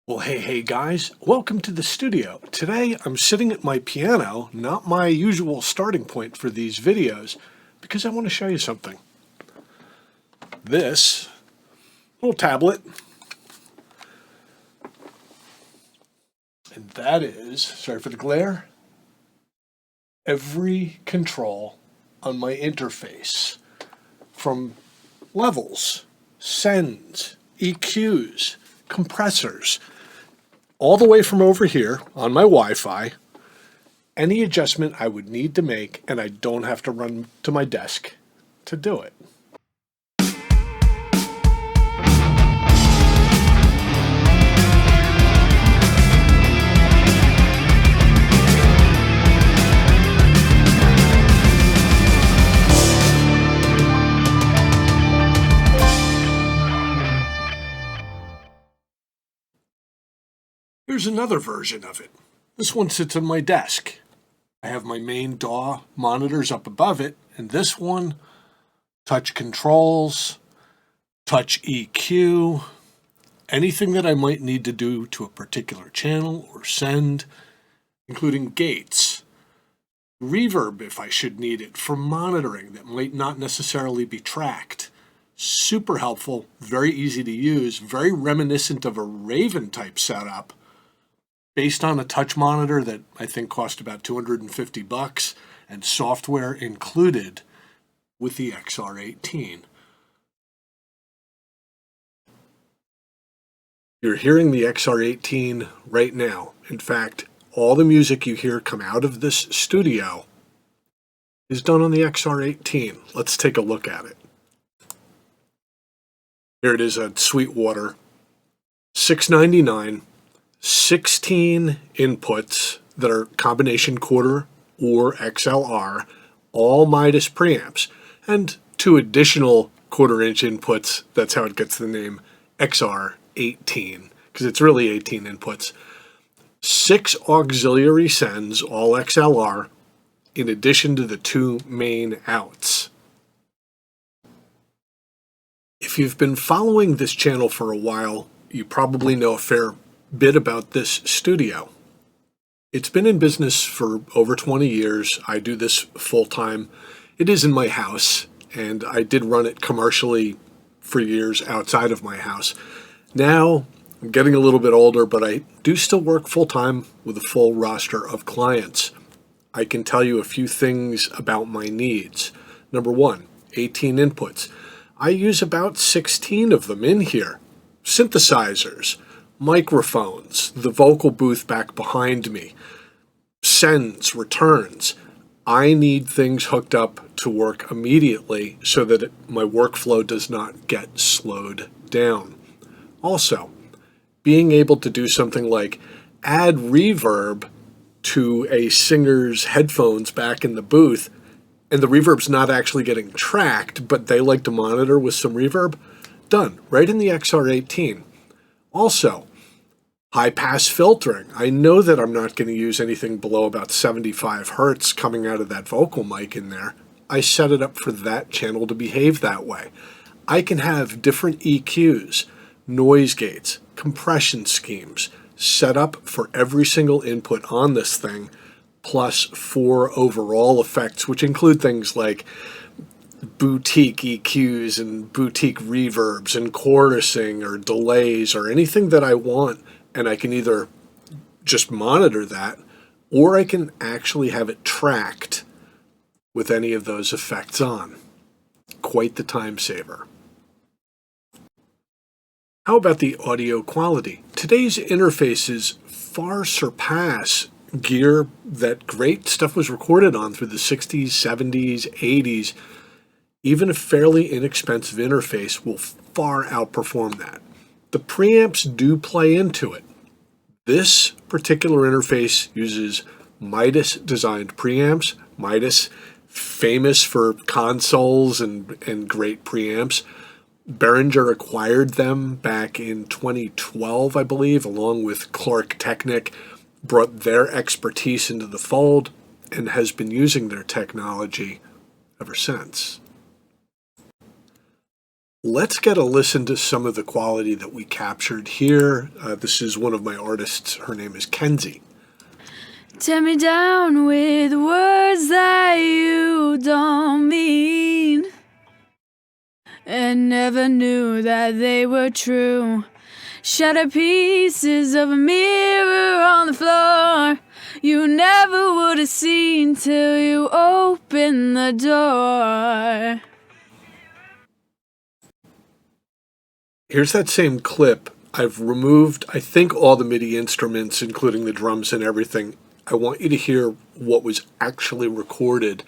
Well, hey guys, welcome to the studio. Today I'm sitting at my piano, not my usual starting point for these videos, because I want to show you something. This little tablet, and that is, sorry for the glare, every control on my interface, from levels, sends, EQs, compressors, all the way from over here on my Wi-Fi, any adjustment I would need to make, and I don't have to run to my desk to do it. Here's another version of it. This one sits on my desk. I have my main DAW monitors up above it, and this one, touch controls, touch EQ, anything that I might need to do to a particular channel or send, including gates, reverb if I should need it for monitoring that might not necessarily be tracked. Super helpful, very easy to use, very reminiscent of a Raven type setup, based on a touch monitor that I think cost about $250 and software included with the XR18. You're hearing the XR18 right now. In fact, all the music you hear come out of this studio is done on the XR18. Let's take a look at it. Here it is at Sweetwater, $6.99. 16 inputs that are combination quarter or XLR, all Midas preamps, and 2 additional quarter-inch inputs. That's how it gets the name XR18, because it's really 18 inputs. 6 auxiliary sends, all XLR, in addition to the 2 main outs. If you've been following this channel for a while, you probably know a fair bit about this studio. It's been in business for over 20 years. I do this full-time. It is in my house, and I did run it commercially for years outside of my house. Now, I'm getting a little bit older, but I do still work full-time with a full roster of clients. I can tell you a few things about my needs. Number 1, 18 inputs. I use about 16 of them in here. Synthesizers, microphones, the vocal booth back behind me, sends, returns. I need things hooked up to work immediately so that my workflow does not get slowed down. Also, being able to do something like add reverb to a singer's headphones back in the booth, and the reverb's not actually getting tracked, but they like to monitor with some reverb, done, right in the XR18. Also, high-pass filtering. I know that I'm not going to use anything below about 75 hertz coming out of that vocal mic in there. I set it up for that channel to behave that way. I can have different EQs, noise gates, compression schemes set up for every single input on this thing, plus 4 overall effects, which include things like boutique EQs and boutique reverbs and chorusing or delays or anything that I want. And I can either just monitor that, or I can actually have it tracked with any of those effects on. Quite the time saver. How about the audio quality? Today's interfaces far surpass gear that great stuff was recorded on through the 60s, 70s, 80s. Even a fairly inexpensive interface will far outperform that. The preamps do play into it. This particular interface uses Midas designed preamps. Midas, famous for consoles and great preamps. Behringer acquired them back in 2012, I believe, along with Clark Technic, brought their expertise into the fold, and has been using their technology ever since. Let's get a listen to some of the quality that we captured here. This is one of my artists. Her name is Kenzie. Tear me down with words that you don't mean, and never knew that they were true. Shatter pieces of a mirror on the floor you never would have seen till you opened the door. Here's that same clip. I've removed, I think, all the MIDI instruments, including the drums and everything. I want you to hear what was actually recorded.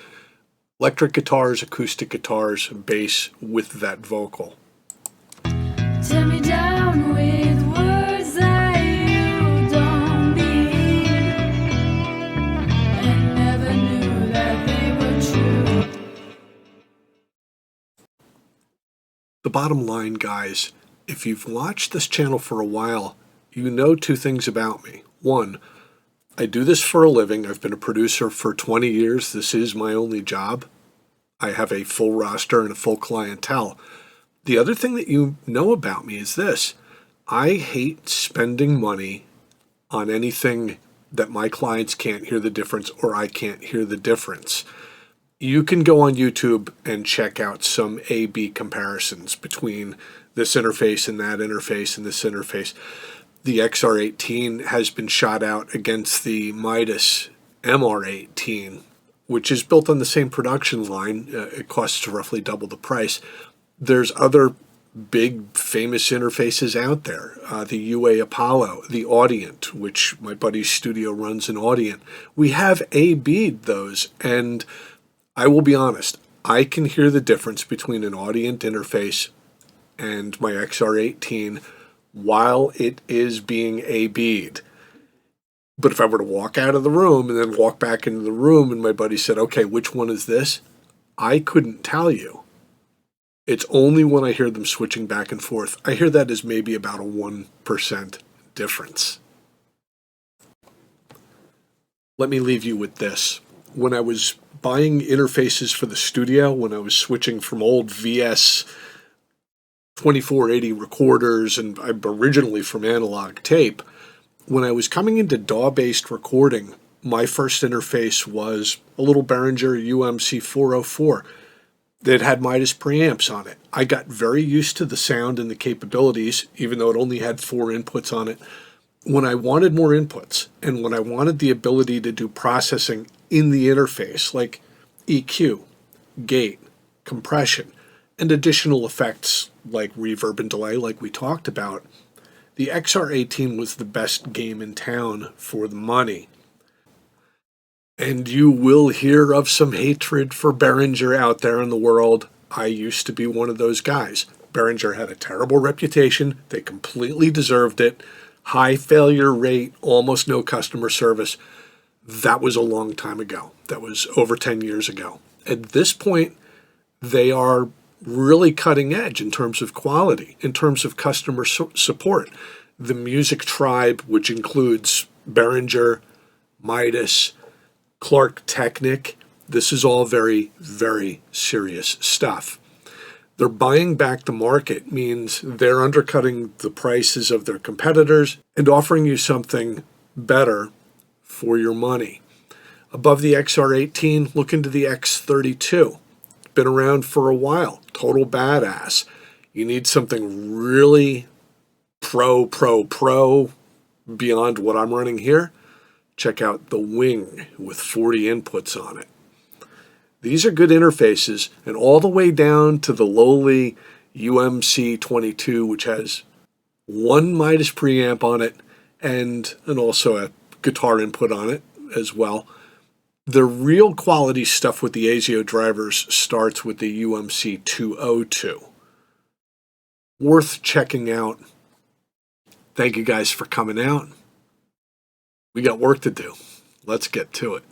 Electric guitars, acoustic guitars, bass with that vocal. Tear me down with words that you don't mean, and never knew that they were true. The bottom line, guys, if you've watched this channel for a while, you know two things about me. One, I do this for a living. I've been a producer for 20 years. This is my only job. I have a full roster and a full clientele. The other thing that you know about me is this. I hate spending money on anything that my clients can't hear the difference or I can't hear the difference. You can go on YouTube and check out some A/B comparisons between this interface and that interface and this interface. The XR18 has been shot out against the Midas MR18, which is built on the same production line. It costs roughly double the price. There's other big famous interfaces out there. The UA Apollo, the Audient, which my buddy's studio runs an Audient. We have A/B'd those, and I will be honest, I can hear the difference between an Audient interface and my XR18 while it is being A/B'd. But if I were to walk out of the room and then walk back into the room and my buddy said, okay, which one is this? I couldn't tell you. It's only when I hear them switching back and forth. I hear that as maybe about a 1% difference. Let me leave you with this. When I was buying interfaces for the studio, when I was switching from old VS 2480 recorders, and I'm originally from analog tape, when I was coming into DAW-based recording, my first interface was a little Behringer UMC404 that had Midas preamps on it. I got very used to the sound and the capabilities, even though it only had 4 inputs on it. When I wanted more inputs, and when I wanted the ability to do processing in the interface, like EQ, gate, compression, and additional effects like reverb and delay, like we talked about, the XR18 was the best game in town for the money. And you will hear of some hatred for Behringer out there in the world. I used to be one of those guys. Behringer had a terrible reputation. They completely deserved it. High failure rate, almost no customer service. That was a long time ago. That was over 10 years ago. At this point, they are really cutting edge in terms of quality, in terms of customer support. The Music Tribe, which includes Behringer, Midas, Clark Technic, this is all very, very serious stuff. They're buying back the market means they're undercutting the prices of their competitors and offering you something better for your money. Above the XR18, look into the X32. It's been around for a while. Total badass. You need something really pro beyond what I'm running here. Check out the Wing with 40 inputs on it. These are good interfaces, and all the way down to the lowly UMC22, which has 1 Midas preamp on it and also a guitar input on it as well. The real quality stuff with the Asio drivers starts with the UMC202. Worth checking out. Thank you guys for coming out. We got work to do. Let's get to it.